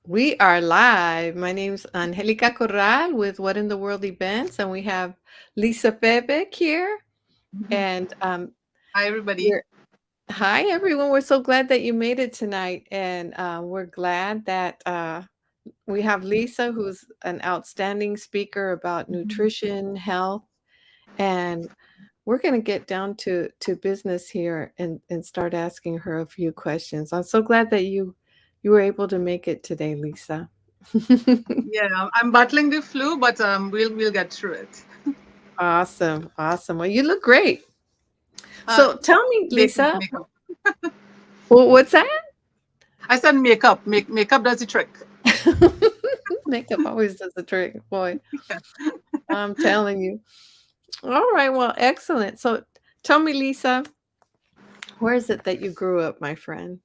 We are live. My name's Angelica Corral with What in the World Events, and we have Lisa Bebeck here. Mhm. And Hi, everybody. we're hi everyone. We're so glad that you made it tonight, and we're glad that we have Lisa, who's an outstanding speaker about Mhm. nutrition, health, and we're going to get down to business here and start asking her a few questions. I'm so glad that you were able to make it today, Lisa. Yeah, I'm battling the flu, but we'll get through it. Awesome, awesome. Well, you look great. Uh, So tell me, makeup, Lisa, makeup. what's that? I said makeup. Makeup does the trick. Makeup always does the trick, boy. Yeah. I'm telling you. All right, well, excellent. So tell me, Lisa, where is it that you grew up, my friend?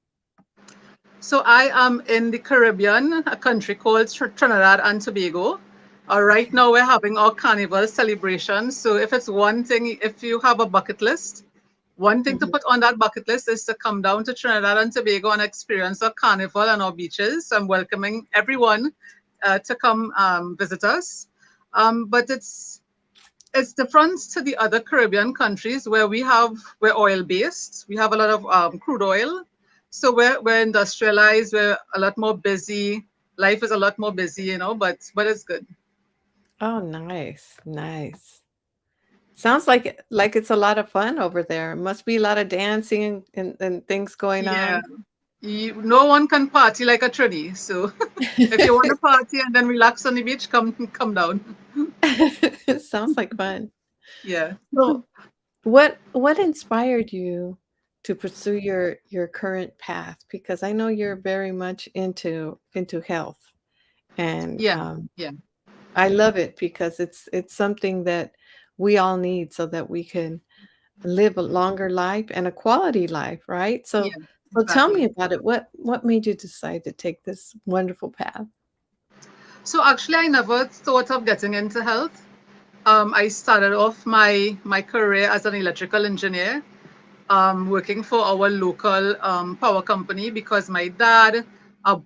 So I am in the Caribbean, a country called Trinidad and Tobago. Right Okay. now we're having our carnival celebration. So if it's one thing, if you have a bucket list, one thing to Mhm. put on that bucket list is to come down to Trinidad and Tobago and experience our carnival and our beaches. I'm welcoming everyone to come visit us. But it's different to the other Caribbean countries where we're oil based. We have a lot of crude oil, so we're industrialized. We're a lot more busy. Life is a lot more busy, but it's good. Oh, nice, nice. Sounds like it's a lot of fun over there. Must be a lot of dancing and things going Yeah, on. no one can party like a Trini. So if you want to party and then relax on the beach, come down. Sounds like fun. Yeah. So, what inspired you to pursue your current path? Because I know you're very much into health, and Yeah. Yeah. I love it because it's something that we all need so that we can live a longer life and a quality life, right? So, Yeah. so tell me Exactly. about it. What made you decide to take this wonderful path? So actually, I never thought of getting into health. I started off my career as an electrical engineer, working for our local power company because my dad,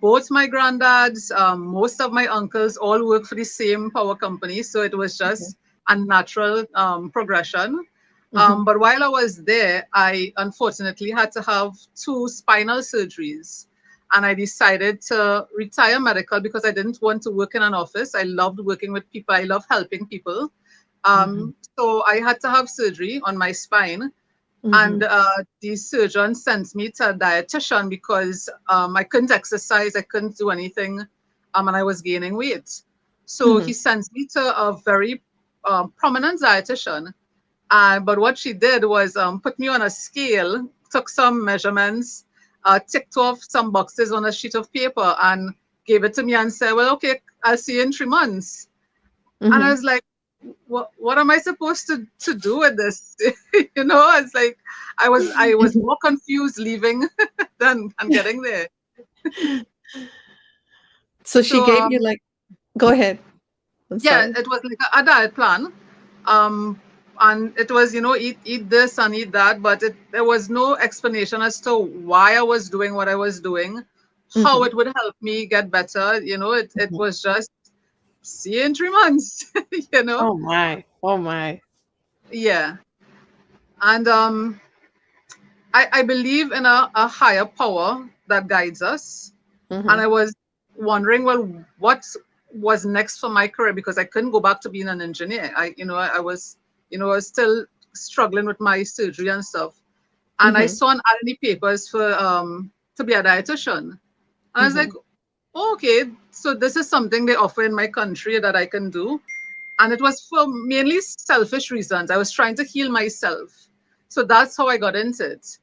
both my granddads, most of my uncles all work for the same power company. So it was Okay. just a natural progression. Hmm. But while I was there, I unfortunately had to have two spinal surgeries. And I decided to retire medical because I didn't want to work in an office. I loved working with people, I love helping people. Hmm. So I had to have surgery on my spine, and Hmm. the surgeon sent me to a dietitian because I couldn't exercise, I couldn't do anything, and I was gaining weight. So Hmm. he sent me to a very prominent dietitian. But what she did was put me on a scale, took some measurements, ticked off some boxes on a sheet of paper, and gave it to me and said, "Well, okay, I'll see you in 3 months." And I Hmm. was like, what am I supposed to do with this? It's like I was more confused leaving than getting there. So she So gave you like, go ahead. I'm yeah, sorry. it was like a diet plan. Um, and it was, eat this and eat that, but there was no explanation as to why I was doing what I was doing, how Hmm. it would help me get better. It Hmm. was just see you in 3 months, you know? Oh my. Oh my. Yeah. And I believe in a higher power that guides us. And Hmm. I was wondering, well, what was next for my career because I couldn't go back to being an engineer. I was, I was still struggling with my surgery and stuff. And I Hmm. saw an ad in the papers for to be a dietitian. And I was like, Hmm. oh, okay, so this is something they offer in my country that I can do. And it was for mainly selfish reasons. I was trying to heal myself. So that's how I got into it.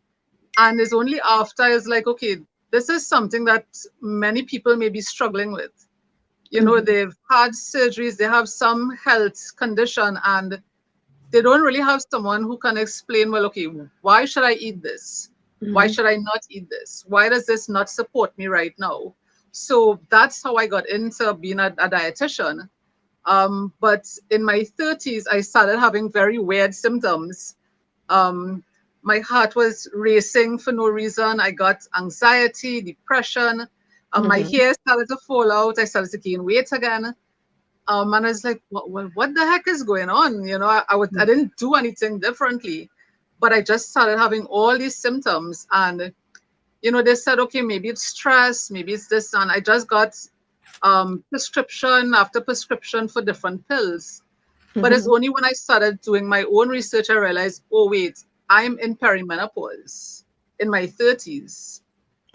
And it's only after I was like, okay, this is something that many people may be struggling with. Hmm. They've had surgeries, they have some health condition, and they don't really have someone who can explain, well, okay, why should I eat this? Why Hmm. should I not eat this? Why does this not support me right now? So that's how I got into being a dietitian. But in my 30s, I started having very weird symptoms. um, my heart was racing for no reason. I got anxiety, depression. My Mhm. hair started to fall out. I started to gain weight again. And I was like, what the heck is going on? I didn't do anything differently, but I just started having all these symptoms. And, they said, okay, maybe it's stress, maybe it's this. And I just got prescription after prescription for different pills. But it's Mhm. only when I started doing my own research, I realized, oh, wait, I'm in perimenopause in my 30s.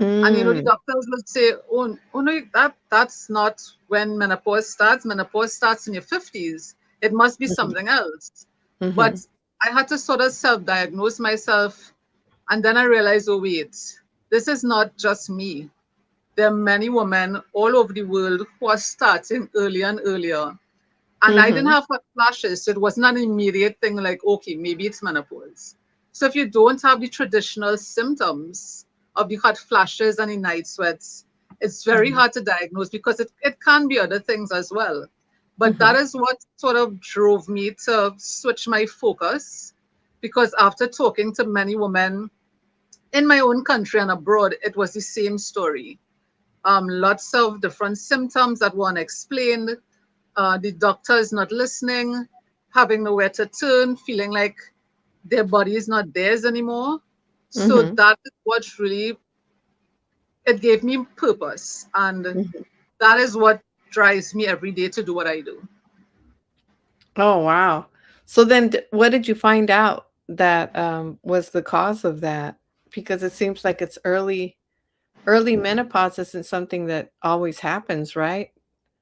And the Mm. doctors would say, oh no, that's not when menopause starts. Menopause starts in your 50s. It must be Mhm. something else. Mhm. But I had to sort of self-diagnose myself. And then I realized, oh wait, this is not just me. There are many women all over the world who are starting earlier and earlier. And I didn't Mhm. have hot flashes, so it wasn't an immediate thing like, okay, maybe it's menopause. So if you don't have the traditional symptoms of the hot flashes and the night sweats, it's very Mhm. hard to diagnose because it can be other things as well. But that Mhm. is what sort of drove me to switch my focus, because after talking to many women in my own country and abroad, it was the same story. Lots of different symptoms that were unexplained, the doctor is not listening, having nowhere to turn, feeling like their body is not theirs anymore. So Mhm. that is what really it gave me purpose, and Mhm. that is what drives me every day to do what I do. Oh, wow. So then what did you find out that, was the cause of that? Because it seems like it's early menopause isn't something that always happens, right?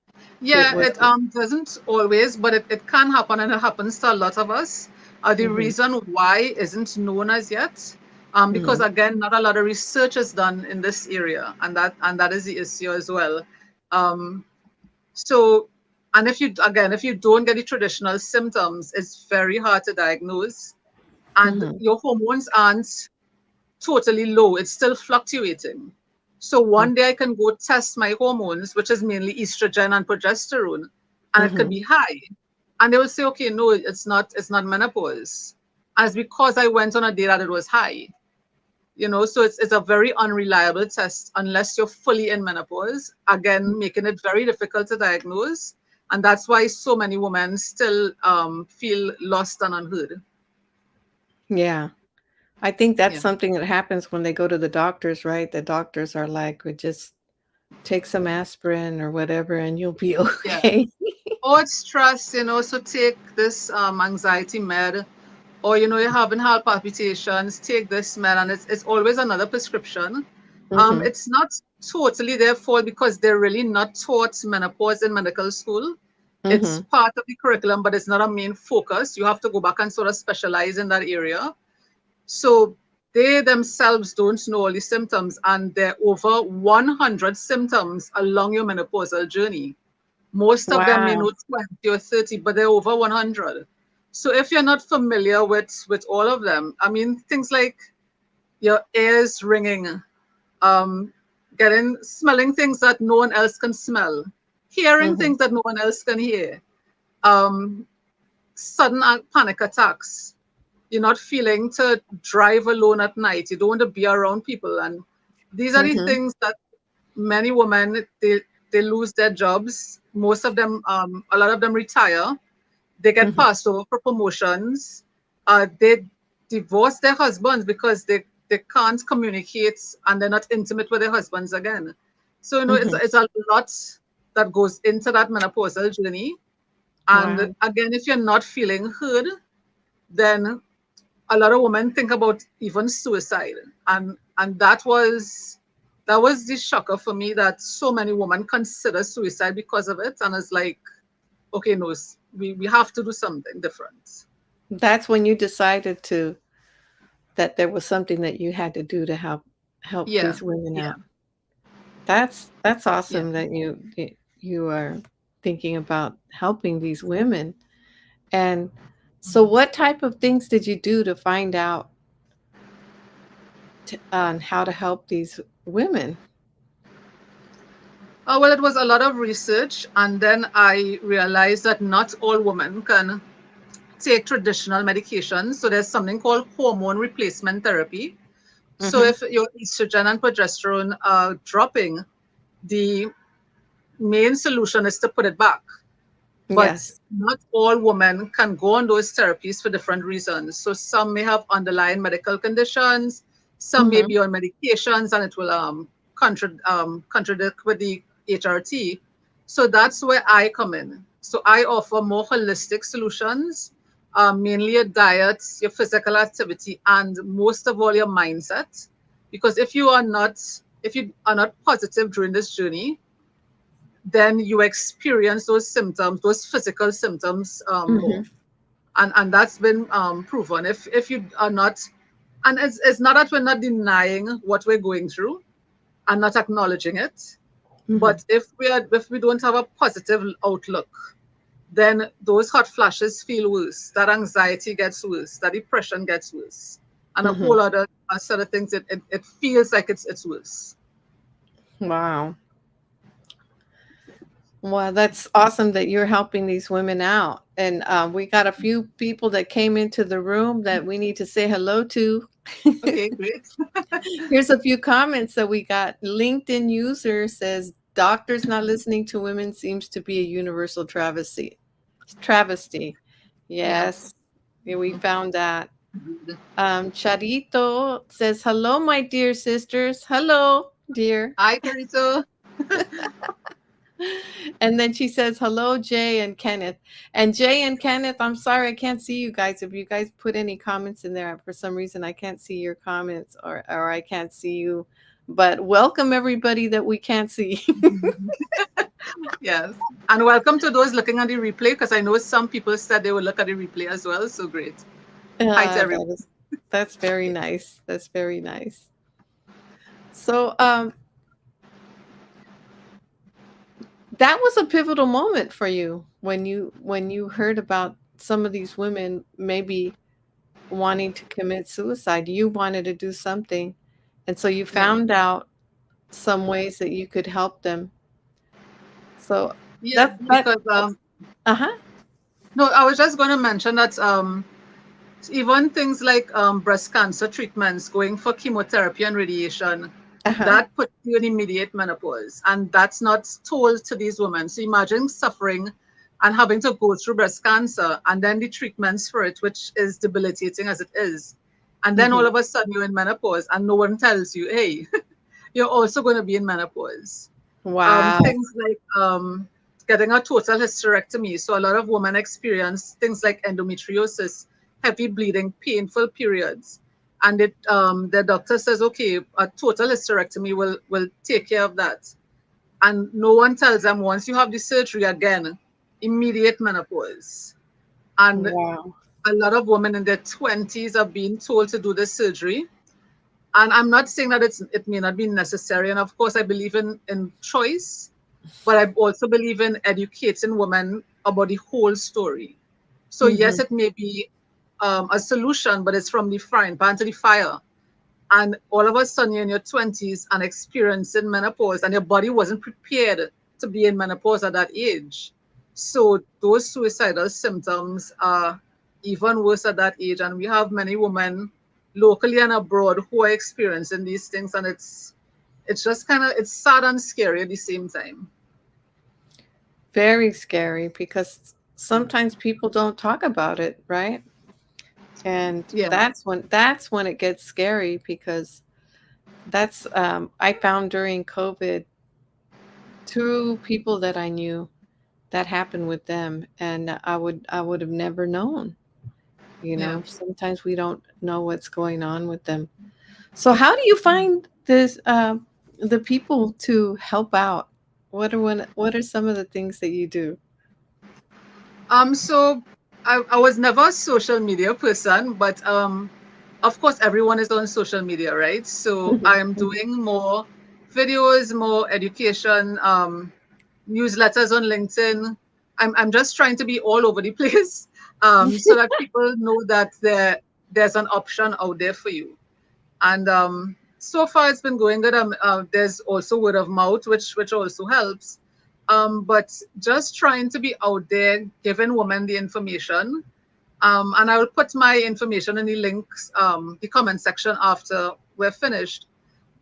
Did Yeah, was it it doesn't always, but it can happen, and it happens to a lot of us. The Mhm. reason why isn't known as yet, because Mhm. again, not a lot of research is done in this area, and that is the issue as well. Um, So, and if you don't get the traditional symptoms, it's very hard to diagnose. And Mhm. your hormones aren't totally low, it's still fluctuating. So Mm. one day I can go test my hormones, which is mainly estrogen and progesterone, and it could Mhm. be high. And they will say, okay, no, it's not menopause. And it's because I went on a day that it was high. So it's a very unreliable test unless you're fully in menopause, again making it very difficult to diagnose, and that's why so many women still feel lost and unheard. Yeah. I think that's Yeah, something that happens when they go to the doctors, right? The doctors are like, "Well, just take some aspirin or whatever and you'll be yeah. okay." Or it's stress, so take this anxiety med, or you're having heart palpitations, take this med, and it's always another prescription. Mhm. It's not totally their fault because they're really not taught menopause in medical school. It's Mhm. part of the curriculum, but it's not a main focus. You have to go back and sort of specialize in that area. So they themselves don't know all the symptoms, and there are over 100 symptoms along your menopausal journey. Most of them may Wow. know 20 or 30, but they're over 100. So if you're not familiar with all of them, I mean, things like your ears ringing, um, smelling things that no one else can smell, hearing Mhm. things that no one else can hear, um, sudden panic attacks. You're not feeling to drive alone at night. You don't want to be around people, and these are the Mhm. things that many women they lose their jobs. Most of them, a lot of them retire. They get Mhm. passed over for promotions. They divorce their husbands because they can't communicate and they're not intimate with their husbands again. So it's Mhm. it's a lot that goes into that menopausal journey. And Wow. again, if you're not feeling heard, then a lot of women think about even suicide, and that was the shocker for me, that so many women consider suicide because of it, and it's like, okay, no, we have to do something different. That's when you decided to that there was something that you had to do to help Yeah, these women yeah, out. That's yeah. awesome that you are thinking about helping these women. And so what type of things did you do to find out on how to help these women? Well, it was a lot of research, and then I realized that not all women can take traditional medications. So there's something called hormone replacement therapy. So Mhm. if your estrogen and progesterone are dropping, the main solution is to put it back. But Yes. not all women can go on those therapies for different reasons. So some may have underlying medical conditions, some may Mhm. be on medications, and it will contradict with the HRT. So that's where I come in. So I offer more holistic solutions, mainly your diet, your physical activity, and most of all your mindset. Because if you are not positive during this journey, then you experience those symptoms, those physical symptoms more. Mhm. And that's been proven. If you are not, and it's not that we're not denying what we're going through and not acknowledging it, Mhm. but if we don't have a positive outlook, then those hot flashes feel worse. That anxiety gets worse. That depression gets worse, and a Mhm. whole other set of things. It feels like it's worse. Wow. Well, that's awesome that you're helping these women out. And we got a few people that came into the room that we need to say hello to. Okay, great. Here's a few comments that we got. LinkedIn user says, "Doctors not listening to women seems to be a universal travesty." Travesty. Yes. Yes, yeah, we found that. Charito says, "Hello, my dear sisters. Hello, dear." Hi, Carito. And then she says, "Hello, Jay and Kenneth." And Jay and Kenneth, I'm sorry I can't see you guys. If you guys put any comments in there, for some reason I can't see your comments, or I can't see you. But welcome everybody that we can't see. Yes. And welcome to those looking at the replay, because I know some people said they will look at the replay as well. So great. Hi to everyone. That's very nice. That's very nice. So that was a pivotal moment for you when you heard about some of these women maybe wanting to commit suicide. You wanted to do something, and so you Yeah. found out some ways that you could help them. So Yeah. that's uh-huh. No, I was just going to mention that even things like breast cancer treatments, going for chemotherapy and radiation, Uh-huh. that puts you in immediate menopause. And that's not told to these women. So imagine suffering and having to go through breast cancer and then the treatments for it, which is debilitating as it is. And then all Mhm. of a sudden you're in menopause and no one tells you, hey, you're also going to be in menopause. Wow. Things like getting a total hysterectomy. So a lot of women experience things like endometriosis, heavy bleeding, painful periods, and the doctor says, okay, a total hysterectomy will take care of that. And no one tells them once you have the surgery again, immediate menopause. And Wow. a lot of women in their 20s are being told to do this surgery, and I'm not saying that it may not be necessary. And of course, I believe in choice, but I also believe in educating women about the whole story. So yes, Mhm. it may be a solution, but it's from the frying pan to the fire. And all of a sudden, you're in your 20s and experiencing menopause, and your body wasn't prepared to be in menopause at that age. So those suicidal symptoms are even worse at that age. And we have many women locally and abroad who are experiencing these things, and it's just kind of it's sad and scary at the same time. Very scary because sometimes people don't talk about it, right? And Yeah, that's when it gets scary because that's I found during COVID two people that I knew that happened with them, and I would have never known. You yeah. know, sometimes we don't know what's going on with them. So how do you find the people to help out? What are some of the things that you do? So I was never a social media person, but of course everyone is on social media, right? So Mhm, I'm mhm. doing more videos, more education, newsletters on LinkedIn. I'm just trying to be all over the place, so that people know that there's an option out there for you. And so far it's been going good. There's also word of mouth, which also helps. But just trying to be out there, giving women the information. And I will put my information in the links, the comment section after we're finished.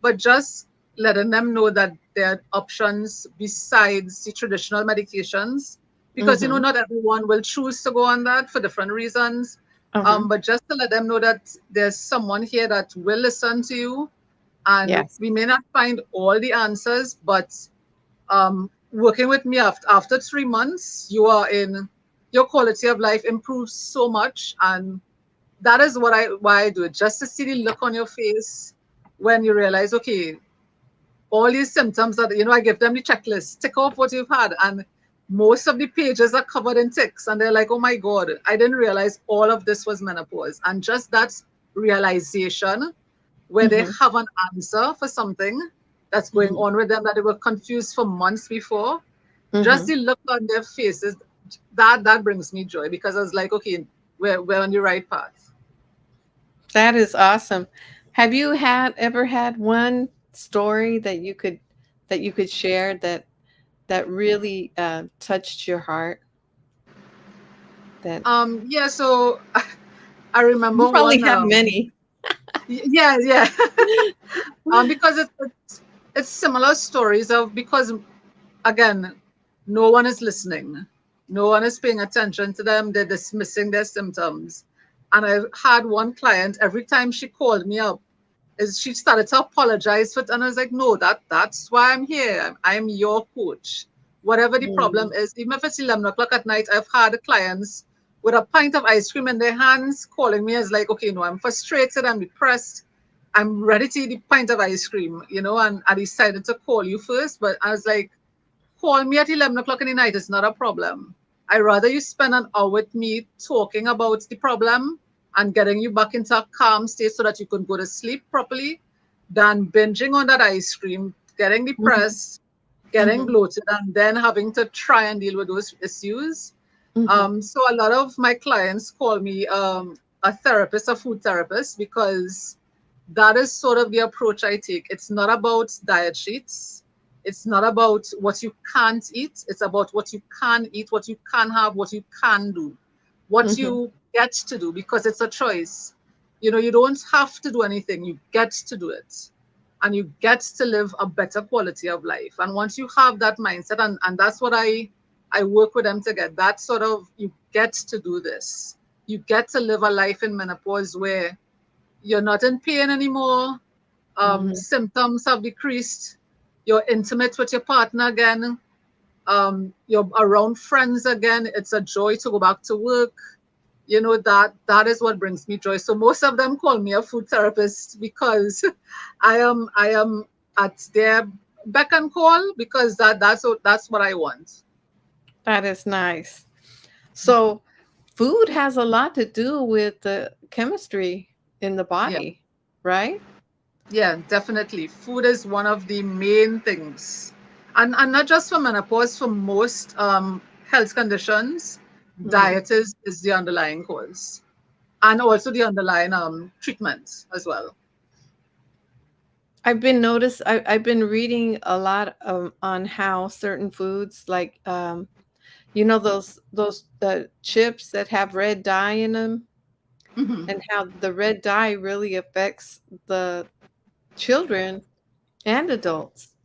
But just letting them know that there are options besides the traditional medications, because Mhm. not everyone will choose to go on that for different reasons. Uh-huh. But just to let them know that there's someone here that will listen to you, and Yes. we may not find all the answers, but working with me after 3 months, you are in your quality of life improves so much, and that is why I do it, just to see the look on your face when you realize, okay, all these symptoms that I give them the checklist, tick off what you've had, and most of the pages are covered in ticks, and they're like, oh my god, I didn't realize all of this was menopause. And just that realization, where they Mhm. have an answer for something that's going Mhm. on with them that they were confused for months before, just Mhm. the look on their faces, that brings me joy, because I was like, okay, we're on the right path. That is awesome. Have you had ever had one story that you could share that really touched your heart? That Yeah, so I remember you probably one. have many. Yeah, yeah. Because it's similar stories of, because again, no one is listening, no one is paying attention to them. They're dismissing their symptoms. And I had one client, every time she called me up, is she started to apologize for it, and I was like, no, that's why I'm here. I'm your coach. Whatever the problem Mm. is, even if it's 11 o'clock at night, I've had clients with a pint of ice cream in their hands calling me as like, okay, no, I'm frustrated, I'm depressed, I'm ready to eat the pint of ice cream, and I decided to call you first. But I was like, call me at 11 o'clock in the night. It's not a problem. I rather you spend an hour with me talking about the problem and getting you back into a calm state so that you can go to sleep properly, than binging on that ice cream, getting Mhm. depressed, getting Mhm. bloated, and then having to try and deal with those issues. Mhm. So a lot of my clients call me a therapist, a food therapist, because that is sort of the approach I take. It's not about diet sheets. It's not about what you can't eat. It's about what you can eat, what you can have, what you can do, what Mhm. you get to do, because it's a choice. You don't have to do anything. You get to do it. And you get to live a better quality of life. And once you have that mindset, and that's what I work with them to get that sort of, you get to do this. You get to live a life in menopause where you're not in pain anymore. Mhm. Symptoms have decreased. You're intimate with your partner again. You're around friends again. It's a joy to go back to work. That is what brings me joy. So most of them call me a food therapist, because I am at their beck and call, because that's what I want. That is nice. So, food has a lot to do with the chemistry in the Yeah. body, right? Yeah, definitely. Food is one of the main things. And not just for menopause, for most health conditions, Mhm. diet is the underlying cause. And also the underlying treatments as well. I've been reading a lot on how certain foods like those the chips that have red dye in them, Mhm. and how the red dye really affects the children and adults.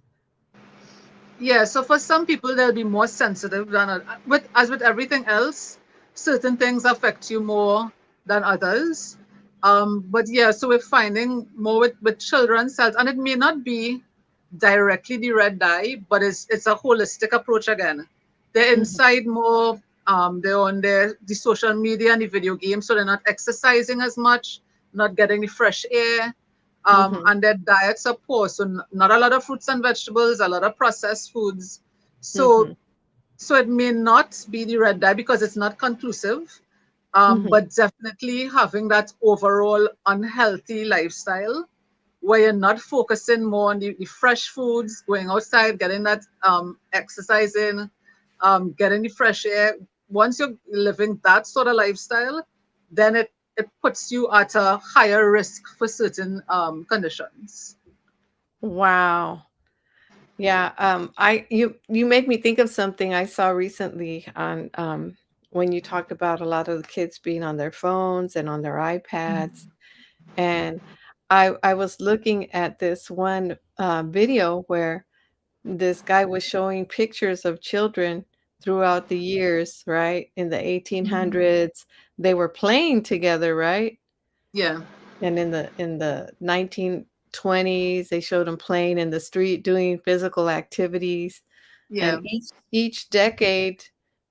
Yeah, so for some people they'll be more sensitive than as with everything else, certain things affect you more than others. But yeah, so we're finding more with children's cells, and it may not be directly the red dye, but it's a holistic approach again. They're Mhm, inside more, they're on the social media and the video games, so they're not exercising as much, not getting the fresh air, mhm, and their diets are poor. So not a lot of fruits and vegetables, a lot of processed foods. So mhm, so it may not be the red dye because it's not conclusive, mhm, but definitely having that overall unhealthy lifestyle where you're not focusing more on the fresh foods, going outside, getting that exercising, getting the fresh air. Once you're living that sort of lifestyle, then it puts you at a higher risk for certain conditions. wow. Yeah, I you make me think of something I saw recently on when you talked about a lot of the kids being on their phones and on their iPads, and I was looking at this one video where this guy was showing pictures of children throughout the years, right? In the Mhm. 1800s, they were playing together, right? Yeah, And in the 1920s, they showed them playing in the street, doing physical activities. And yeah. each decade,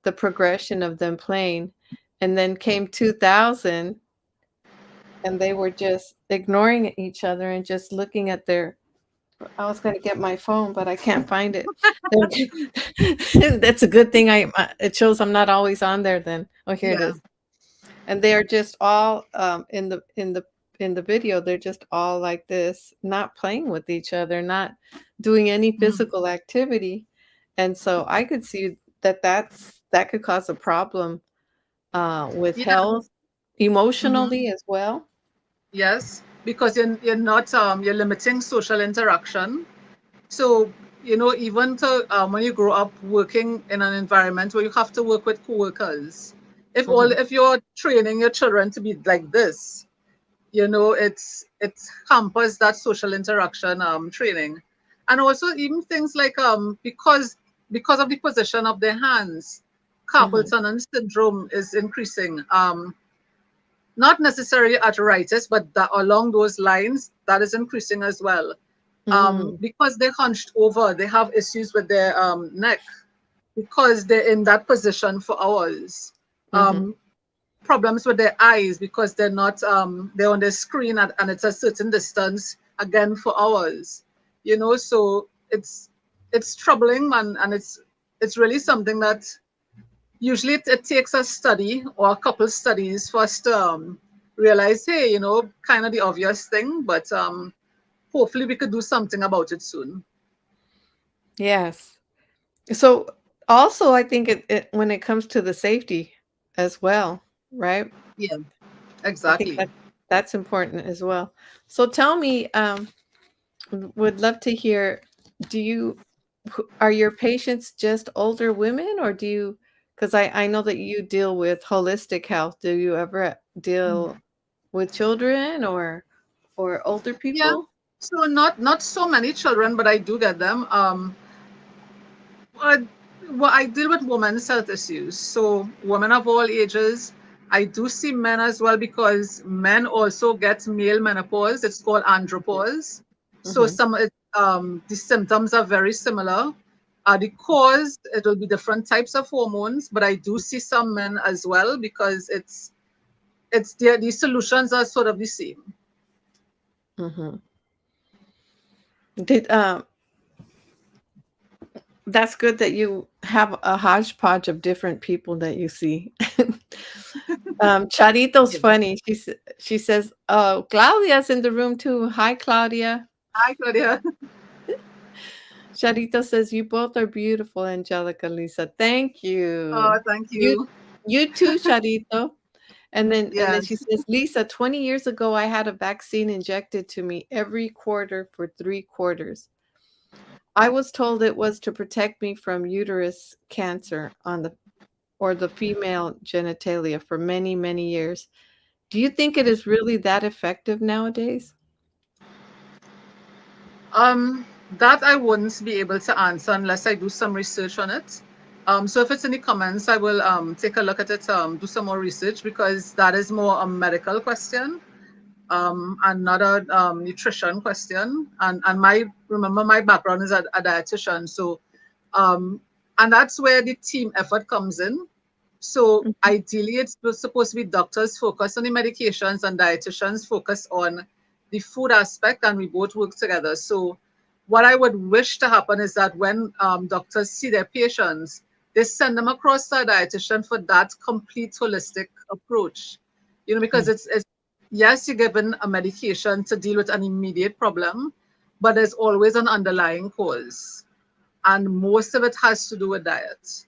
the progression of them playing. And then came 2000, and they were just ignoring each other and just looking at their I was gonna get my phone, but I can't find it. That's a good thing it shows I'm not always on there then. Oh, here it Yeah. is. And they are just all, in the video, they're just all like this, not playing with each other, not doing any Mhm. physical activity. And so I could see that could cause a problem, with Yeah. health, Mhm. emotionally as well. Yes, because you're not you're limiting social interaction. So, even to when you grow up working in an environment where you have to work with coworkers, Mhm, if you're training your children to be like this, it hampers that social interaction training. And also even things like because of the position of their hands, carpal mhm, tunnel syndrome is increasing. Not necessarily arthritis, but along those lines, that is increasing as well. mm, Because they're hunched over, they have issues with their neck because they're in that position for hours. mhm. Um, Problems with their eyes because they're on the screen and it's a certain distance again for hours. So it's troubling, and it's really something that usually it takes a study or a couple studies for us to realize, hey, kind of the obvious thing, but hopefully we could do something about it soon. Yes. So, also, I think it when it comes to the safety as well, right? Yeah, I think exactly. that's important as well. So tell me, would love to hear, do you are your patients just older women, or do you, because I know that you deal with holistic health. Do you ever deal with children or older Yeah. people? So not so many children, but I do get them. Uh, well, I deal with women's health issues, so women of all ages. I do see men as well because men also get male menopause. It's called andropause. So Mhm, the symptoms are very similar. The cause, it will be different types of hormones, but I do see some men as well because the solutions are sort of the same. mhm. Did That's good that you have a hodgepodge of different people that you see. Charito's Yeah. funny. She says, "Oh, Claudia's in the room too. Hi, Claudia." Hi, Claudia. Charito says, "You both are beautiful, Angelica, Lisa. Thank Oh, you. thank You you. you too, Charito." And then she Yes. says, "Lisa, 20 years ago, I had a vaccine injected to me every quarter for 3 quarters. I was told it was to protect me from uterus cancer on the or the female genitalia for many, many years. Do you think it is really that effective nowadays?" Um, that I wouldn't be able to answer unless I do some research on it. So if it's in the comments, I will take a look at it, do some more research because that is more a medical question, and not a nutrition question. And remember my background is a dietitian, so um, and that's where the team effort comes in. So Mhm, ideally, it's supposed to be doctors focus on the medications and dietitians focus on the food aspect, and we both work together. So what I would wish to happen is that when doctors see their patients, they send them across to a dietitian for that complete holistic approach. Because mhm. it's yes, you're given a medication to deal with an immediate problem, but there's always an underlying cause, and most of it has to do with diet.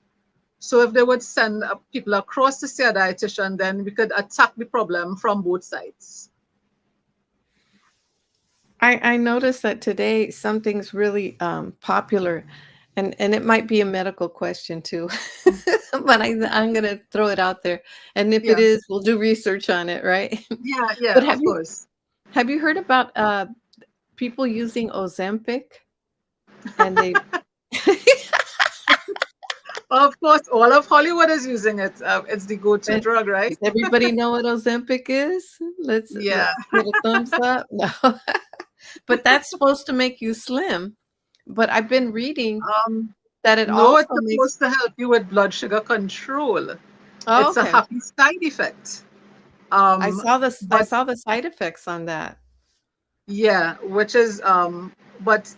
So if they would send people across to see a dietitian, then we could attack the problem from both sides. I noticed that today something's really, popular, and it might be a medical question too, but I'm gonna throw it out there, and if it Yeah, is, we'll do research on it, right? yeah, yeah, But of course. have you heard about, people using Ozempic? And Of course, all of Hollywood is using it. It's the go-to And drug, does right? everybody know what Ozempic is? Yeah. Let's get a thumbs up. No. But that's supposed to make you slim. But I've been reading Um, that it no, it's also makes. supposed to help you with blood sugar control. Oh, It's a okay. happy side effect. I But saw the side effects on that. yeah, which is but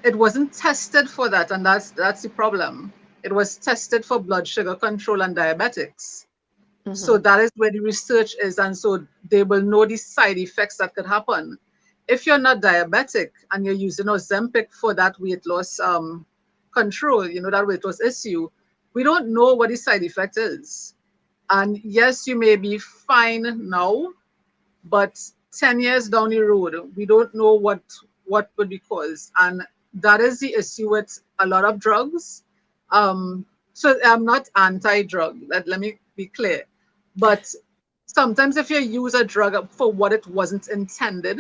it wasn't tested for that, and that's the problem. It was tested for blood sugar control and diabetics. So Mhm. that is where the research is, and so they will know the side effects that could happen. If you're not diabetic and you're using Ozempic for that weight loss control, that weight loss issue, we don't know what the side effect is. And yes, you may be fine now, but 10 years down the road, we don't know what would be caused. And that is the issue with a lot of drugs. So I'm not anti-drug, let me be clear. But sometimes if you use a drug for what it wasn't intended,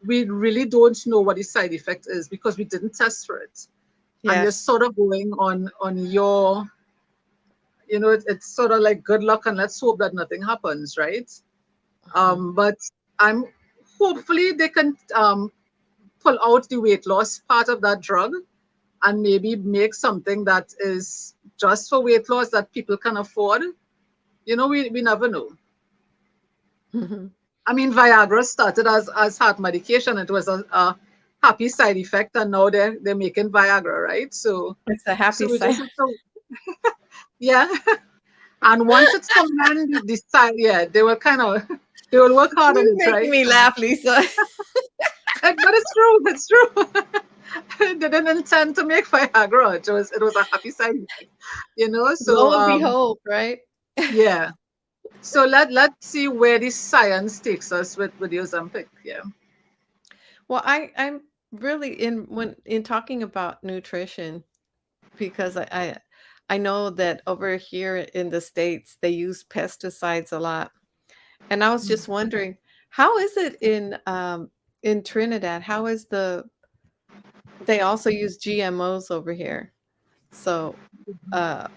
we really don't know what the side effect is because we didn't test for it. And you're Yes. sort of going on your, it's sort of like good luck and let's hope that nothing happens, right? Mhm. But I'm hopefully they can pull out the weight loss part of that drug and maybe make something that is just for weight loss that people can afford. We never know. Mhm. I mean, Viagra started as heart medication. It was a happy side effect, and now they're making Viagra, right? So It's a happy so we just side. have to, yeah. And once it's for men, the side, yeah, they will kind of they will work hard on You're it, making right? me laugh, Lisa. But it's true. It's true. They didn't intend to make Viagra. It was a happy side effect, So Lo and behold, right? yeah. So let's see where the science takes us with the Ozempic. Yeah. Well, I'm really in talking about nutrition because I know that over here in the States they use pesticides a lot. And I was just wondering, how is it in Trinidad? How is they also use GMOs over here. So uh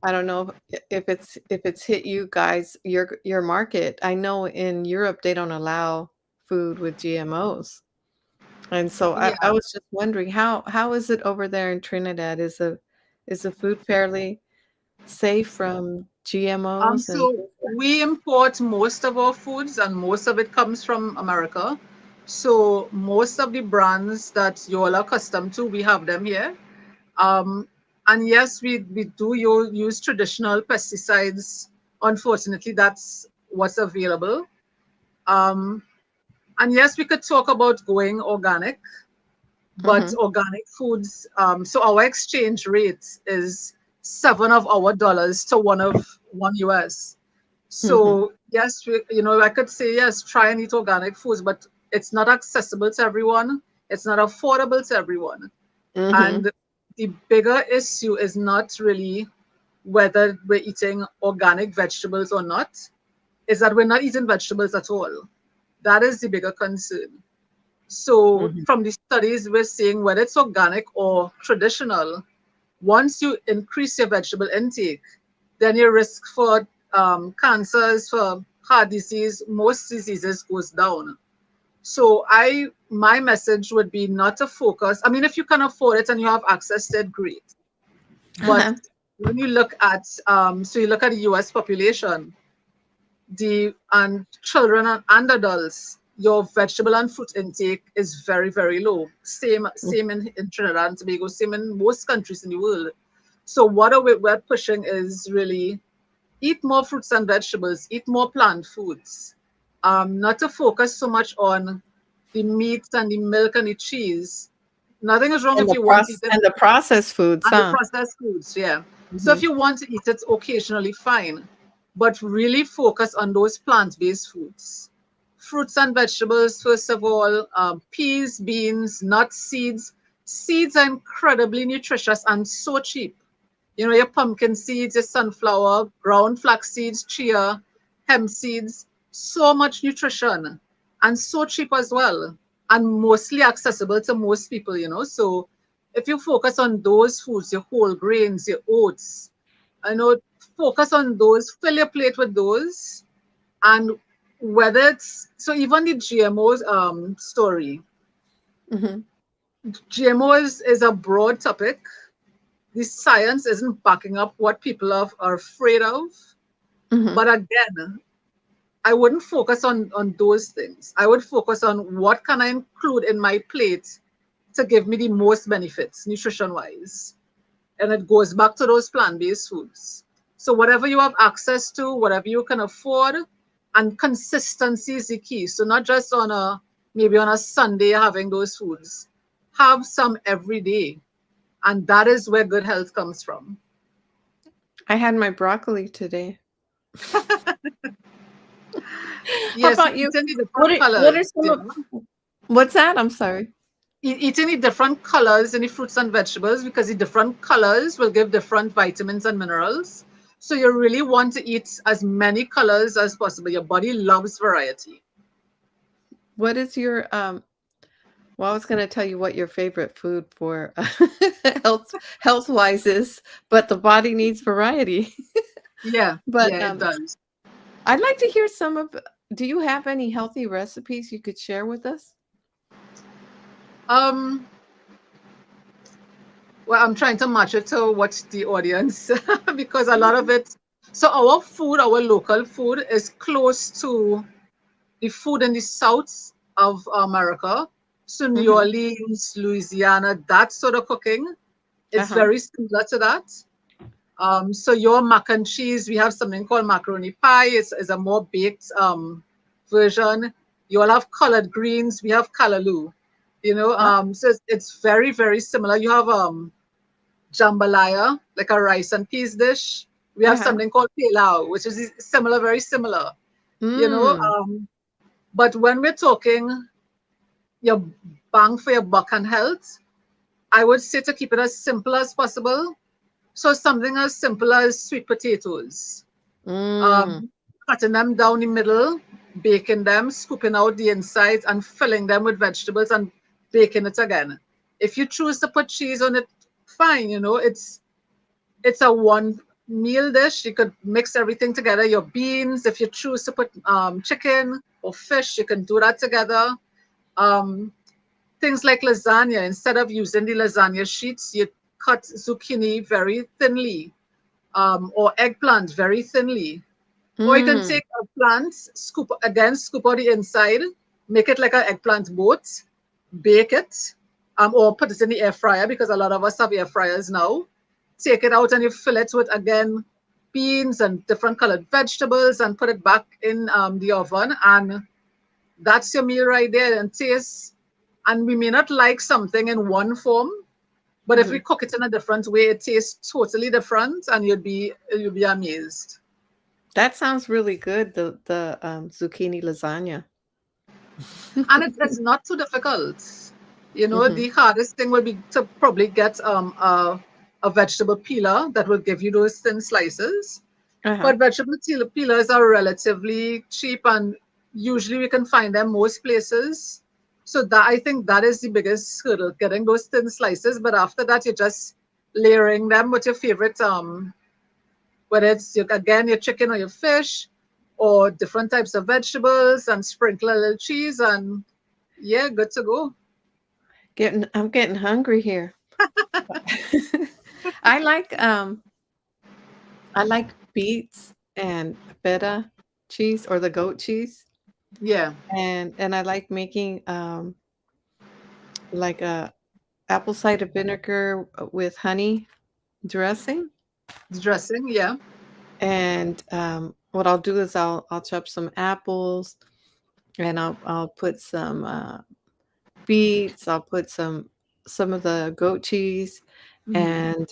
I don't know if it's hit you guys your market. I know in Europe they don't allow food with GMOs. And so I Yeah. was just wondering how is it over there in Trinidad? Is the food fairly safe from GMOs and So we import most of our foods, and most of it comes from America. So most of the brands that you all are accustomed to, we have them here. Um, and yes, we do use traditional pesticides. Unfortunately, that's what's available. Um, and yes, we could talk about going organic, but Mhm, organic foods. So our exchange rate is seven of our dollars to one US. mhm, So yes, I could say yes, try and eat organic foods, but it's not accessible to everyone. It's not affordable to everyone. mhm, And the bigger issue is not really whether we're eating organic vegetables or not, is that we're not eating vegetables at all. That is the bigger concern. So mhm. from the studies, we're seeing whether it's organic or traditional, once you increase your vegetable intake, then your risk for cancers, for heart disease, most diseases goes down. So my message would be not to focus. I mean, if you can afford it and you have access to it, great. But Uh-huh. when you look at so you look at the U.S. population, the and children and adults, your vegetable and fruit intake is very very low. Same in Trinidad and Tobago, same in most countries in the world. So what we're pushing is really eat more fruits and vegetables, eat more plant foods, not to focus so much on the meat and the milk and the cheese. Nothing is wrong And if the you want to eat process it, and the processed foods, and the huh? processed foods, yeah. So if Mhm, you want to eat it occasionally, fine, but really focus on those plant-based foods. Fruits and vegetables, first of all, peas, beans, nuts, seeds. Seeds are incredibly nutritious and so cheap. Your pumpkin seeds, your sunflower, ground flax seeds, chia, hemp seeds, so much nutrition and so cheap as well, and mostly accessible to most people. So if you focus on those foods, your whole grains, your oats, I know, focus on those, fill your plate with those, and whether it's so even the GMOs story. Mhm. GMO is a broad topic. The science isn't backing up what people are afraid of. Mhm. But again, I wouldn't focus on those things. I would focus on what can I include in my plate to give me the most benefits nutrition wise. And it goes back to those plant-based foods. So whatever you have access to, whatever you can afford, and consistency is the key. So not just on a maybe on a Sunday having those foods. Have some every day. And that is where good health comes from. I had my broccoli today. How Yes, about you? eating the What different are what are colors, some you of know. what's that? I'm sorry. Eating the different colors in the fruits and vegetables because the different colors will give different vitamins and minerals. So you really want to eat as many colors as possible. Your body loves variety. What is your well, I was gonna tell you what your favorite food for health-wise is, but the body needs variety. Yeah, But, yeah, it does. I'd like to hear some of do you have any healthy recipes you could share with us? Um, well, I'm trying to match it to what the audience because a lot of it. So our food, our local food, is close to the food in the south of America. So New Mhm. Orleans, Louisiana, that sort of cooking is Uh-huh. very similar to that. So your mac and cheese, we have something called macaroni pie. It's a more baked version. You all have collard greens. We have callaloo. Oh, So it's very, very similar. You have jambalaya, like a rice and peas dish. We have uh-huh. something called pilau, which is similar, very similar. You know, Mm. but when we're talking your bang for your buck and health, I would say to keep it as simple as possible. So something as simple as sweet potatoes, Mm. um, cutting them down the middle, baking them, scooping out the insides, and filling them with vegetables and baking it again. If you choose to put cheese on it, fine. It's a one meal dish. You could mix everything together. Your beans, if you choose to put chicken or fish, you can do that together. Um, Things like lasagna, instead of using the lasagna sheets, you cut zucchini very thinly, or eggplant very thinly. Or you can Mm. take a plant, scoop out the inside, make it like an eggplant boat, bake it, or put it in the air fryer because a lot of us have air fryers now. Take it out and you fill it with, again, beans and different colored vegetables and put it back in the oven. And that's your meal right there. And taste, and we may not like something in one form, but if we Mhm. cook it in a different way, it tastes totally different, and you'd be amazed. That sounds really good, the zucchini lasagna. And it's not too difficult. Mhm. The hardest thing will be to probably get a vegetable peeler that will give you those thin slices. Uh-huh. But peelers are relatively cheap, and usually we can find them most places. So that, I think, that is the biggest hurdle, getting those thin slices. But after that, you're just layering them with your favorite, whether it's again your chicken or your fish, or different types of vegetables, and sprinkle a little cheese, and yeah, good to go. I'm getting hungry here. I I like beets and feta cheese or the goat cheese, Yeah, and I like making, like a apple cider vinegar, with honey dressing, the dressing. Yeah. and, what I'll do is I'll chop some apples, and I'll put some, beets, I'll put some of the goat cheese Hmm. and,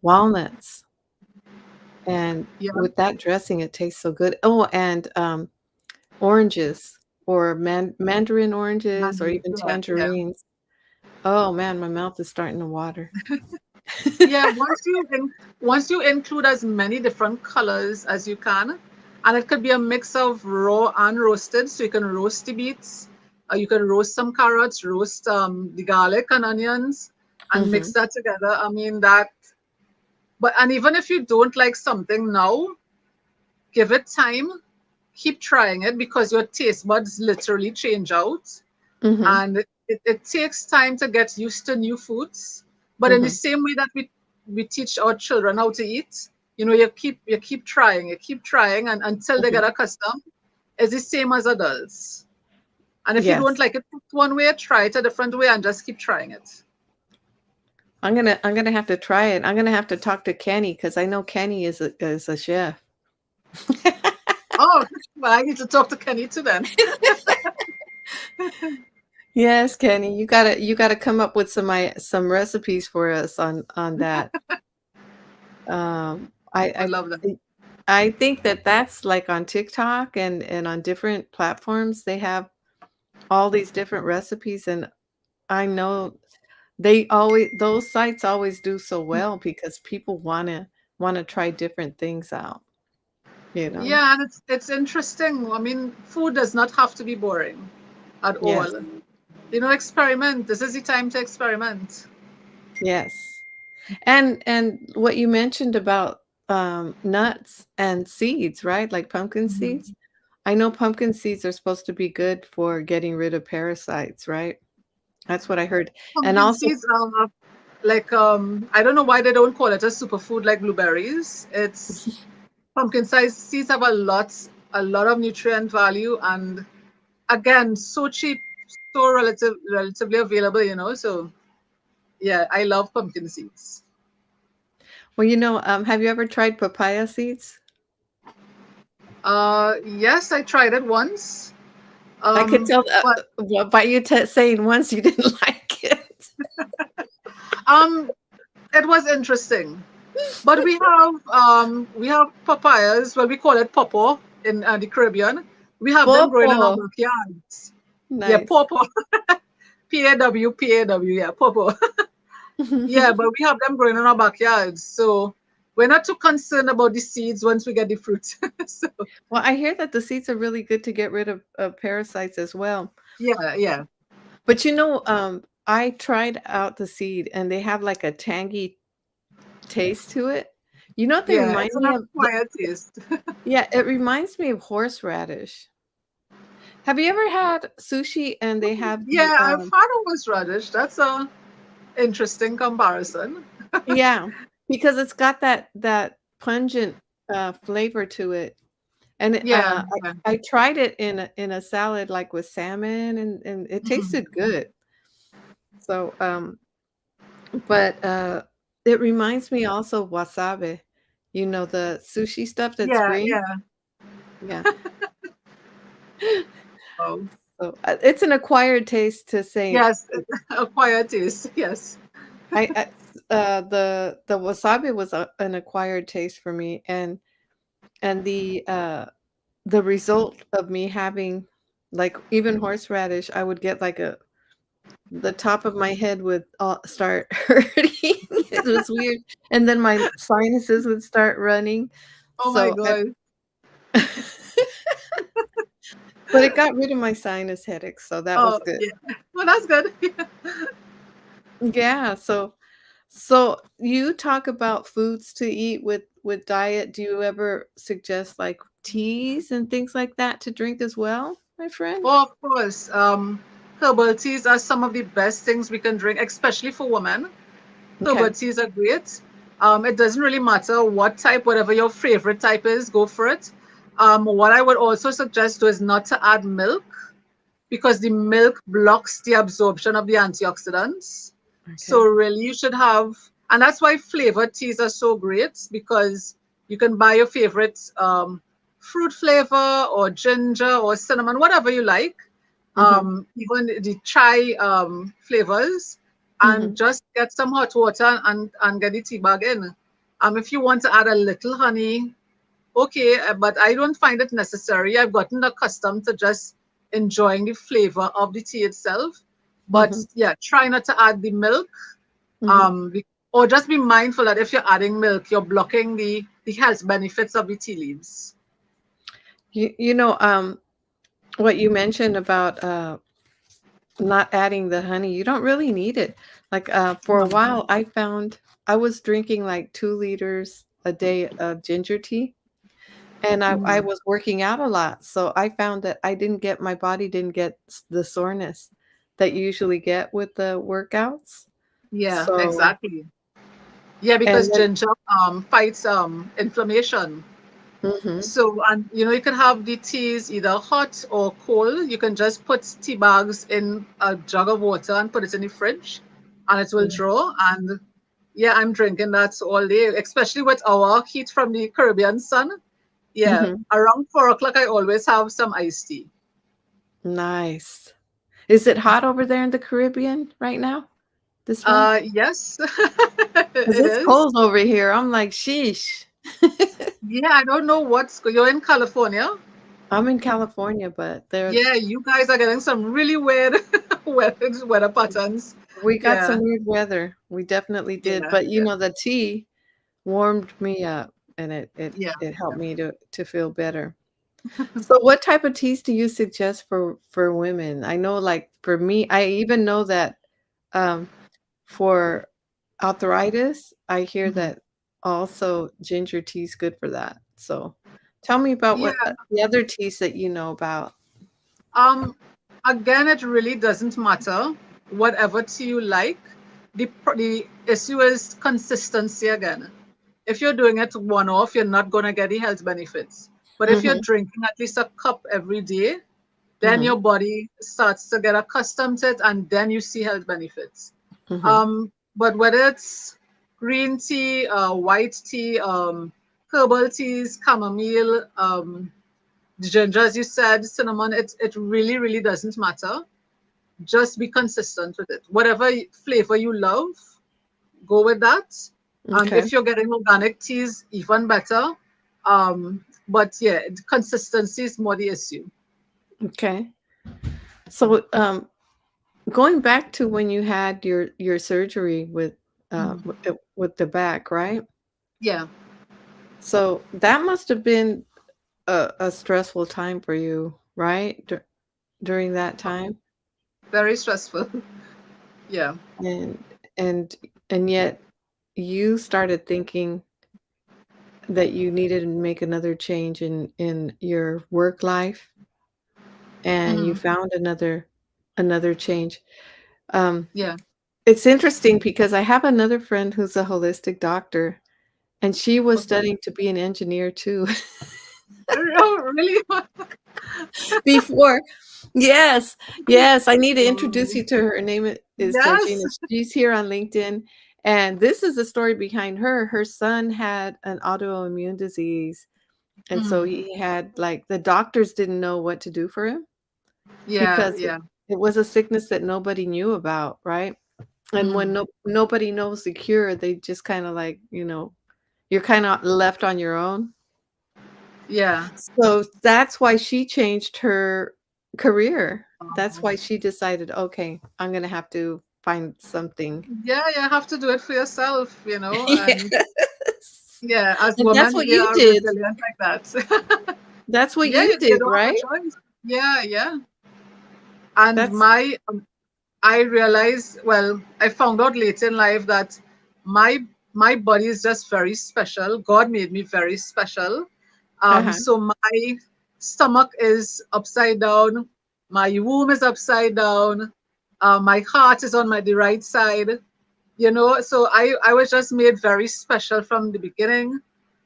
walnuts, and Yeah. with that dressing, it tastes so good. Oh, and, oranges or mandarin oranges or even Yeah. tangerines. Oh, man, my mouth is starting to water. Yeah, once you include as many different colors as you can, and it could be a mix of raw and roasted. So you can roast the beets, you can roast some carrots, roast the garlic and onions. and Mm-hmm. mix that together. I mean that, but and even if you don't like something now, give it time, keep trying it because your taste buds literally change out, Mm-hmm. and it takes time to get used to new foods. But in the Mm-hmm. same way that we teach our children how to eat, you keep trying, and until they Mm-hmm. get accustomed. It's the same as adults. And if you don't Yes. like it one way, try it a different way and just keep trying it. I'm gonna have to try it. I'm gonna have to talk to Kenny because I know Kenny is a chef. Oh, well, I need to talk to Kenny too then. Yes, Kenny, you gotta come up with some recipes for us on that. Would love that. I think that that's like on TikTok and on different platforms. They have all these different recipes, and I know those sites always do so well because people wanna try different things out, you know? Yeah, and it's interesting. I mean, food does not have to be boring at Yes, all. Experiment. This is the time to experiment. yes. And what you mentioned about nuts and seeds, right? Like pumpkin seeds. Mhm. I know pumpkin seeds are supposed to be good for getting rid of parasites, right? That's what I heard. And Pumpkin also seeds like I don't know why they don't call it a superfood like blueberries. It's pumpkin sized seeds have a lot of nutrient value, and again, so cheap, so relatively available. So yeah, I love pumpkin seeds. well, have you ever tried papaya seeds? Yes, I tried it once. I could tell But well, by you saying once you didn't like it. um, it was interesting. But we have papayas. Well, we call it popo in the Caribbean. We have them growing in our Popo. backyards. Yeah, Nice. popo, Paw. Yeah, popo. Yeah, but we have them growing in our backyards, so we're not too concerned about the seeds once we get the fruit. So Well, I hear that the seeds are really good to get rid of parasites as well. yeah, yeah, But I tried out the seed and they have like a tangy taste to it. You know what they yeah. remind It's an me of? acquired taste. Yeah, it reminds me of horseradish. Have you ever had sushi and they have the Yeah, I've had horseradish. That's a interesting comparison. yeah, because it's got that pungent flavor to it. And Yeah, yeah. I tried it in a salad like with salmon and it Mhm. tasted good. So but it reminds me also of wasabi. The sushi stuff that's Yeah, green? yeah. Yeah. Oh, So it's an acquired taste to say yes, acquired taste. Yes. the wasabi was an acquired taste for me and the result of me having like even horseradish, I would get like a the top of my head would start hurting. It was weird, and then my sinuses would start running. Oh my So I God. but it got rid of my sinus headaches, so that was Oh, good. yeah. Well, that's good. Yeah, so you talk about foods to eat with diet. Do you ever suggest like teas and things like that to drink as well, my friend? Oh, of course. Herbal teas are some of the best things we can drink, especially for women. Okay. Herbal teas are great. It doesn't really matter what type, whatever your favorite type is, go for it. What I would also suggest is not to add milk because the milk blocks the absorption of the antioxidants. So Okay. really you should have, and that's why flavored teas are so great because you can buy your favorite fruit flavor or ginger or cinnamon, whatever you like, Mhm. even the chai flavors, and Mhm. just get some hot water and get the tea bag in. If you want to add a little honey, okay, but I don't find it necessary. I've gotten accustomed to just enjoying the flavor of the tea itself. But Mhm. yeah, try not to add the milk. Mhm. Or just be mindful that if you're adding milk, you're blocking the health benefits of the tea leaves. You know, what you mentioned about not adding the honey, you don't really need it. Like, for a Mm. while, I found I was drinking like 2 liters a day of ginger tea, and I Mm. was working out a lot, so I found that I didn't get my body didn't get the soreness that you usually get with the workouts. Yeah, So exactly. Yeah, and because then ginger fights inflammation. mhm, So, and you can have the teas either hot or cold. You can just put tea bags in a jug of water and put it in the fridge, and it will yeah, draw. And yeah, I'm drinking that all day, especially with our heat from the Caribbean sun. Yeah, mhm, around 4 o'clock, I always have some iced tea. nice. Is it hot over there in the Caribbean right now, this month? Yes, 'Cause it it's is. cold over here. I'm like, "Sheesh." Yeah, I don't know you're in California. I'm in California, but there Yeah, you guys are getting some really weird weather patterns. we got Yeah, some weird weather. We definitely did, yeah, but, yeah, the tea warmed me up, and yeah. it helped me to feel better. So what type of teas do you suggest for women? I know, like, for me, I even know that, um, for arthritis, I hear Mhm. that also ginger tea is good for that. So tell me about Yeah. what, the other teas that you know about. Um, Again, it really doesn't matter. Whatever tea you like, the issue is consistency again. If you're doing it one off, you're not going to get the health benefits. But if you're Mhm, drinking at least a cup every day, then mhm, your body starts to get accustomed to it, and then you see health benefits. mhm. But whether it's green tea, white tea, herbal teas, chamomile, ginger, as you said, cinnamon, it really, really doesn't matter. Just be consistent with it. Whatever flavor you love, go with that. Okay, If you're getting organic teas, even better. But yeah, consistency is more the issue. okay. So, going back to when you had your surgery Mhm. with the back, right? Yeah, So that must have been a stressful time for you, right? During that time? very stressful. Yeah. And and and yet you started thinking that you needed to make another change in your work life, and you Hmm. found another change. Um, Yeah. it's interesting because I have another friend who's a holistic doctor, and she was Okay. studying to be an engineer too. Oh, really? Before. Yes, yes, I need to introduce Oh, you to her. Her name is Georgina. yes. She's here on LinkedIn, and this is the story behind her. Her son had an autoimmune disease, and so Mm. he had, like, the doctors didn't know what to do for him Yeah, because yeah. it was a sickness that nobody knew about, right? And when Mm. nobody knows the cure, they just kinda like, you're kinda left on your own. Yeah. So that's why she changed her career. That's Um, why she decided, "Okay, I'm gonna have to find something." yeah, you have to do it for yourself. And Yes. yeah, as And that's women, what we you are did. resilient like that. That's what Yeah, you you did, don't have a right? choice. Yeah, yeah. And That's I realized, well, I found out late in life that my my body is just very special. God made me very special. uh-huh, So my stomach is upside down, my womb is upside down, my heart is on the right side. So I was just made very special from the beginning.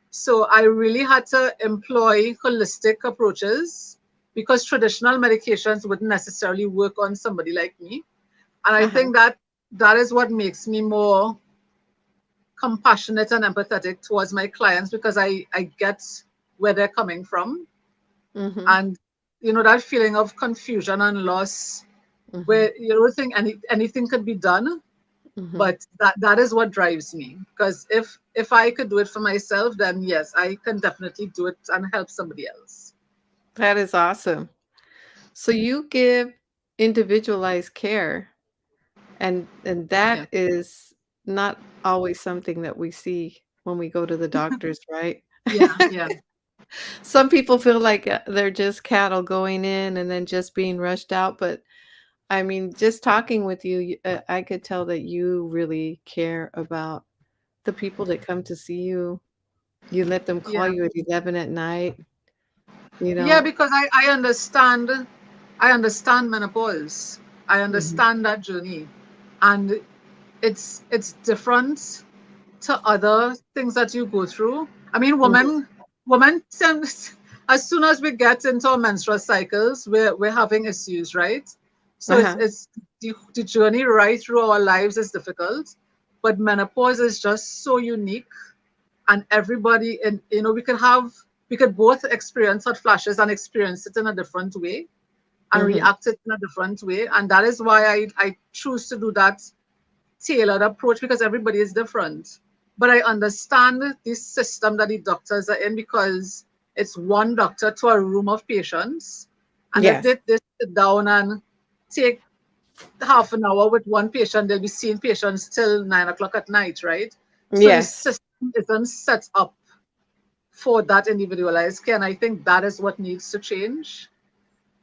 So I really had to employ holistic approaches because traditional medications wouldn't necessarily work on somebody like me. And I uh-huh, think that that is what makes me more compassionate and empathetic towards my clients because I get where they're coming from. mhm, And that feeling of confusion and loss mhm, where you don't think anything could be done, mhm. but that is what drives me. Because if I could do it for myself, then yes, I can definitely do it and help somebody else. That is awesome. So you give individualized care, and Yeah, that is not always something that we see when we go to the doctors, right? yeah, yeah. Some people feel like, they're just cattle going in and then just being rushed out, but I mean, just talking with you, I could tell that you really care about the people that come to see you. You let them call Yeah. you at 11 at night, you Yeah, know? because I understand menopause. I Mhm. understand that journey. And it's different to other things that you go through. I mean, Mhm. women tend, as soon as we get into our menstrual cycles, we're having issues, right? So Uh-huh. it's the journey right through our lives is difficult, but menopause is just so unique, and everybody, and we could both experience hot flashes and experience it in a different way and Mhm. react it in a different way, and that is why I choose to do that tailored approach, because everybody is different. But I understand this system that the doctors are in, because it's one doctor to a room of patients. And if Yes. they sit down and take half an hour with one patient, they'll be seeing patients till 9 o'clock at night, right? So the Yes. system isn't set up for that individualized care. And I think that is what needs to change.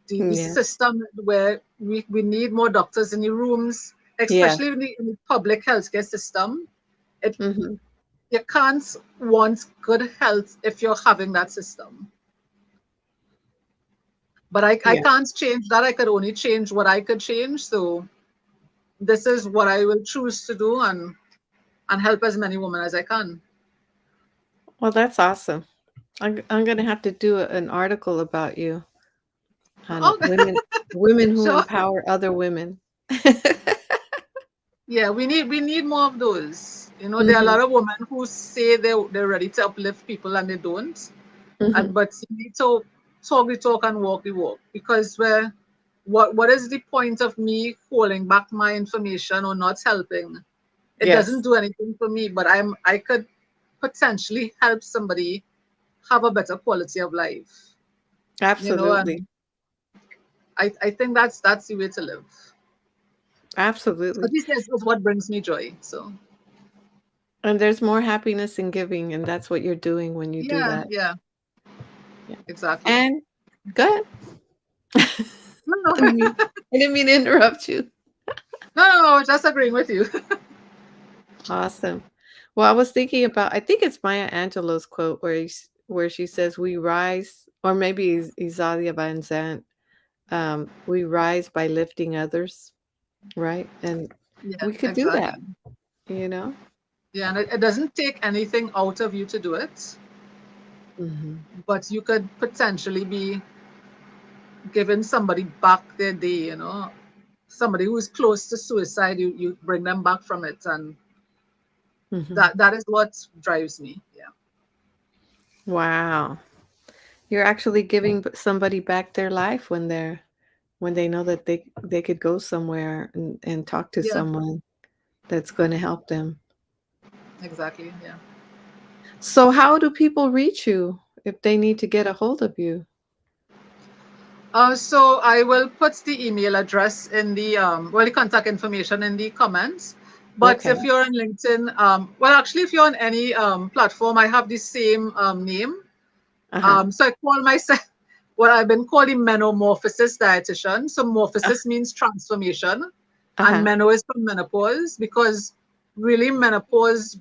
The Yes. system where we need more doctors in the rooms, Yes. especially in the public healthcare system. It Mhm. You can't want good health if you're having that system. But I Yeah. can't change that. I could only change what I could change. So this is what I will choose to do, and help as many women as I can. Well, that's awesome. I'm gonna have to do an article about you on Oh, women who sure. empower other women. Yeah, we need more of those. There are a Mhm. lot of women who say they're ready to uplift people and they don't. And Mhm. but you need to talk the talk and walk the walk, because what is the point of me holding back my information or not helping? It doesn't Yes. do anything for me, but I could potentially help somebody have a better quality of life. Absolutely. And I think that's the way to live. At Absolutely. least that's what brings me joy. So And there's more happiness in giving, and that's what you're doing when you do yeah, that. yeah, Yeah. exactly. And good. No, I no, didn't mean I didn't mean to interrupt you. no, just agreeing with you. Awesome. Well, I was thinking about I think it's Maya Angelou's quote where she says, "We rise," or maybe Izalia Van Zandt, "We rise by lifting others," right? And Yeah, we could do that, exactly. you know? Yeah, and it doesn't take anything out of you to do it, Mhm. but you could potentially be giving somebody back their day, somebody who's close to suicide, you bring them back from it, and Mhm. that is what drives me. Yeah. Wow. You're actually giving somebody back their life when they know that they could go somewhere and talk to Yeah, someone that's gonna help them. exactly. Yeah. So how do people reach you if they need to get a hold of you? So I will put the email address in the contact information in the comments. But Okay. if you're on LinkedIn, well, actually, if you're on any platform, I have the same name. Uh-huh. So I call myself, well, I've been called the menomorphosis dietitian. So Uh, morphosis means transformation, and uh-huh. meno is from menopause, because really menopause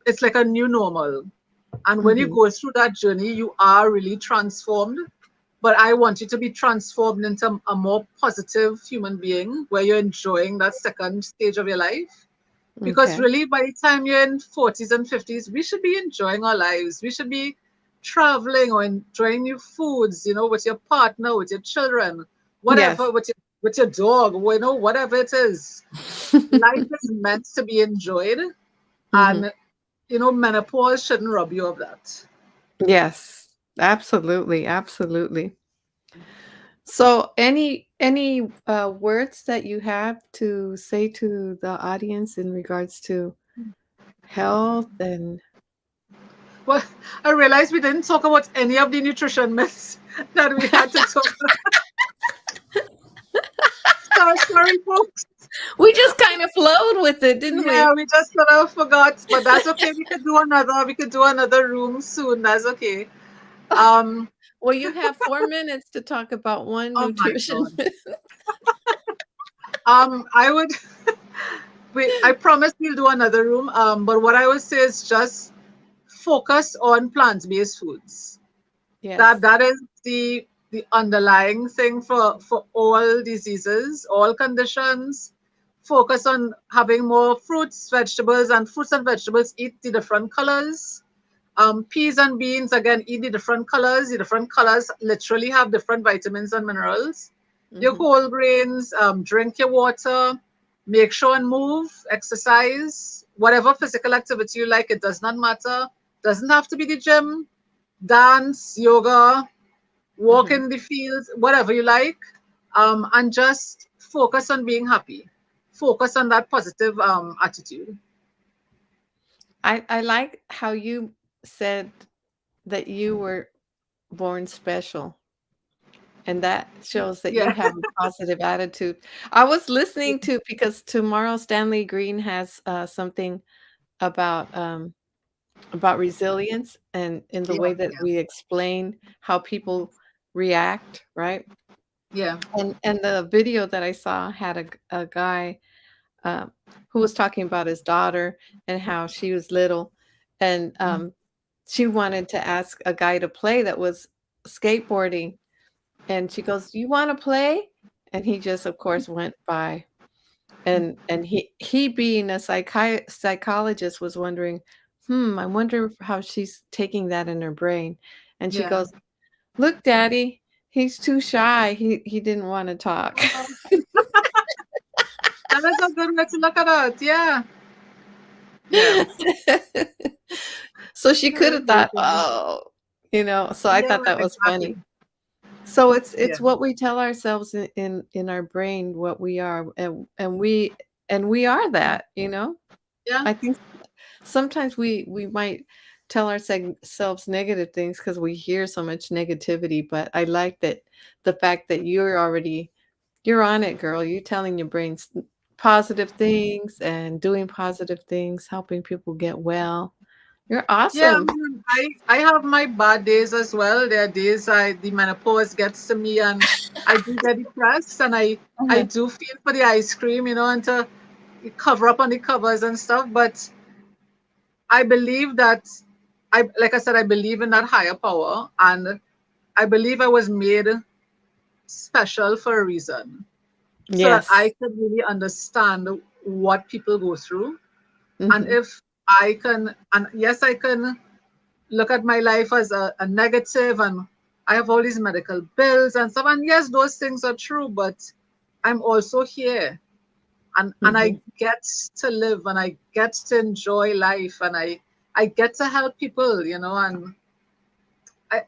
it's like a new normal. And when you Mhm. go through that journey, you are really transformed. But I want you to be transformed into a more positive human being, where you're enjoying that second stage of your life. Because Okay. really, by the time you're in 40s and 50s, we should be enjoying our lives. We should be traveling or enjoying new foods, with your partner, with your children, Yes. whatever, with your dog, whatever it is. Life is meant to be enjoyed, Mhm. and menopause shouldn't rob you of that. Yes. Absolutely, absolutely. So any words that you have to say to the audience in regards to health and Well, I realized we didn't talk about any of the nutrition myths that we had to talk about. Sorry, folks. we just kind of flowed with it, didn't Yeah, we? we just sort of forgot, but that's okay. We could do another room soon. That's okay. Um, Well, you have 4 minutes to talk about one oh my nutrition God. myth. I would. I promise we'll do another room. But what I would say is just focus on plant-based foods. That Yes. that is the underlying thing for all diseases, all conditions. Focus on having more fruits and vegetables eat the different colors. Peas and beans again eat the different colors. The different colors literally have different vitamins and minerals. Your Hmm. whole grains, drink your water, make sure and move, exercise, whatever physical activity you like. It does not matter. Doesn't have to be the gym, dance, yoga, walk Hmm. in the fields, whatever you like, and just focus on being happy. Focus on that positive attitude. I like how you said that you were born special, and that shows that you Yeah, have a positive attitude. I was listening to because tomorrow Stanley Green has something about about resilience and in the yeah, way that yeah, we explain how people react, right? yeah. And the video that I saw had a guy um, who was talking about his daughter and how she was little, and Mm, she wanted to ask a guy to play that was skateboarding, and she goes, "You want to play?" And he just, of course, went by. And he being a psychologist was wondering, I wonder how she's taking that in her brain. And she yeah. goes, "Look, Daddy, he's too shy. He didn't want to talk." Oh, that is a good way to look at it. Yeah, yeah. So she could Very have thought, beautiful. "Oh," so I Yeah, thought that was exactly. funny. So it's Yeah, what we tell ourselves in our brain what we are, and we are that. yeah, I think sometimes we might tell ourselves negative things because we hear so much negativity, but I like that the fact that you're on it, girl. You're telling your brains positive things and doing positive things, helping people get well. You're yeah. I awesome. mean, I have my bad days as well. There are days the menopause gets to me, and I do get depressed, and I Uh-huh. do feel for the ice cream, and to cover up on the covers and stuff. But I believe that like I said, I believe in that higher power, and I believe I was made special for a reason, so that I Yes. could really understand what people go through. And Hmm. if I can, and yes, I can look at my life as a negative, and I have all these medical bills and stuff. And yes, those things are true, but I'm also here, and I Hmm. get to live, and I get to enjoy life, and I get to help people, and I,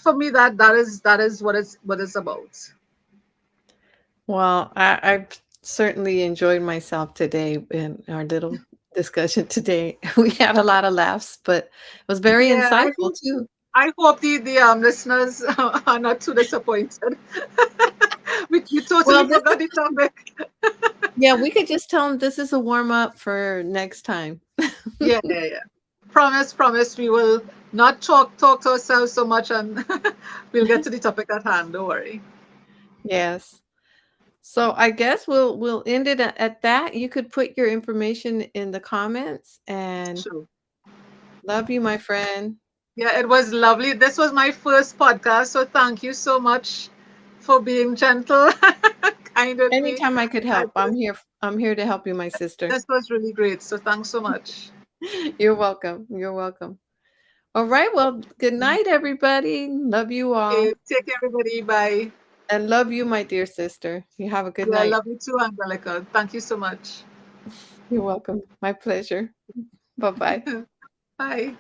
for me that is what it's about. Well, I've certainly enjoyed myself today in our little discussion today. We had a lot of laughs, but it was very Yeah, insightful too. I hope the listeners are not too disappointed. We totally Well, this forgot the topic. yeah, we could just tell them this is a warm up for next time. Yeah, yeah, yeah. Promise. We will not talk to ourselves so much, and we'll get to the topic at hand. Don't worry. Yes. So I guess we'll end it at that. You could put your information in the comments, and Sure. love you, my friend. Yeah, it was lovely. This was my first podcast, so thank you so much for being gentle, kind with me. Anytime I could I help, just, I'm here to help you, my sister. this was really great. So thanks so much. You're welcome. You're welcome. All right. Well, good night, everybody. Love you Okay, all. take care, everybody. Bye. And love you, my dear sister. You have a good Yeah, night. love you too, Angelica. Thank you so much. You're welcome. My pleasure. Bye bye. Bye.